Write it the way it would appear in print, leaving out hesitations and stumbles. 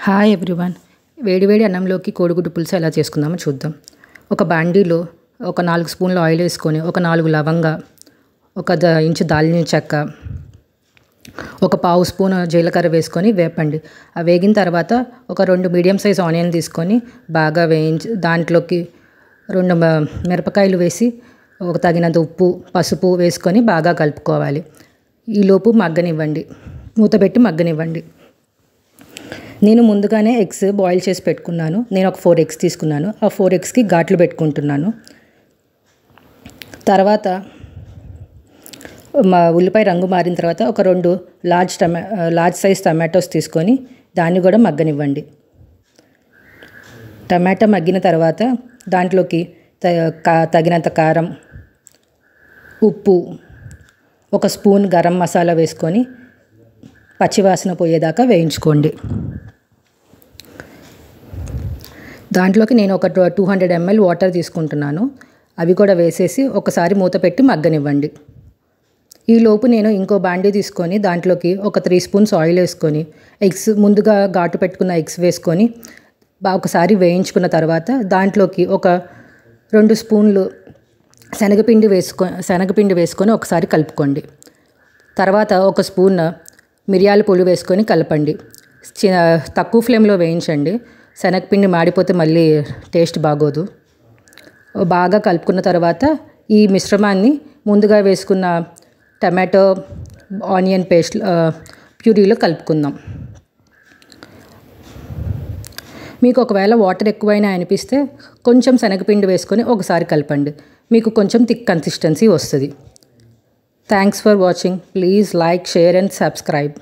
Hi everyone. వేడివేడి అన్నంలోకి కోడిగుడ్డు పులుసు ఎలా చేసుకుందామో చూద్దాం. ఒక బాండీలో ఒక 4 స్పూన్ల ఆయిల్ వేసుకొని, ఒక 4 లవంగా, ఒక ఇంచు దాల్చిన చెక్క, ఒక పావు స్పూన్ జీలకర్ర వేసుకొని వేపండి. ఆ వేగిన తర్వాత ఒక 2 మీడియం సైజ్ ఆనియన్ తీసుకొని బాగా వేయించి దాంట్లోకి 2 మిరపకాయలు వేసి ఒక తగినంత ఉప్పు, పసుపు వేసుకొని బాగా కలుపుకోవాలి. ఈలోపు మగ్గనివ్వండి, మూత పెట్టి మగ్గనివ్వండి. నేను ముందుగానే ఎగ్స్ బాయిల్ చేసి పెట్టుకున్నాను. నేను ఒక 4 ఎగ్స్ తీసుకున్నాను. ఆ 4 ఎగ్స్కి ఘాట్లు పెట్టుకుంటున్నాను. తర్వాత ఉల్లిపాయ రంగు మారిన తర్వాత ఒక 2 లార్జ్ సైజ్ టమాటోస్ తీసుకొని దాన్ని కూడా మగ్గనివ్వండి. టమాటా మగ్గిన తర్వాత దాంట్లోకి తగినంత కారం, ఉప్పు, ఒక స్పూన్ గరం మసాలా వేసుకొని పచ్చివాసన పోయేదాకా వేయించుకోండి. దాంట్లోకి నేను ఒక 200 ml వాటర్ తీసుకుంటున్నాను. అవి కూడా వేసేసి ఒకసారి మూత పెట్టి మగ్గనివ్వండి. ఈలోపు నేను ఇంకో బాండీ తీసుకొని దాంట్లోకి ఒక 3 స్పూన్స్ ఆయిల్ వేసుకొని ఎగ్స్ ముందుగా ఘాటు పెట్టుకున్న ఎగ్స్ వేసుకొని ఒకసారి వేయించుకున్న తర్వాత దాంట్లోకి ఒక 2 స్పూన్లు శనగపిండి వేసుకొని ఒకసారి కలుపుకోండి. తర్వాత ఒక స్పూన్ మిరియాల పొడి వేసుకొని కలపండి. తక్కువ ఫ్లేమ్లో వేయించండి. శనగపిండి మాడిపోతే మళ్ళీ టేస్ట్ బాగోదు. బాగా కలుపుకున్న తర్వాత ఈ మిశ్రమాన్ని ముందుగా వేసుకున్న టమాటో ఆనియన్ పేస్ట్ ప్యూరీలో కలుపుకుందాం. మీకు ఒకవేళ వాటర్ ఎక్కువైనా అనిపిస్తే కొంచెం శనగపిండి వేసుకొని ఒకసారి కలపండి. మీకు కొంచెం థిక్ కన్సిస్టెన్సీ వస్తుంది. Thanks for watching. Please like, share and subscribe.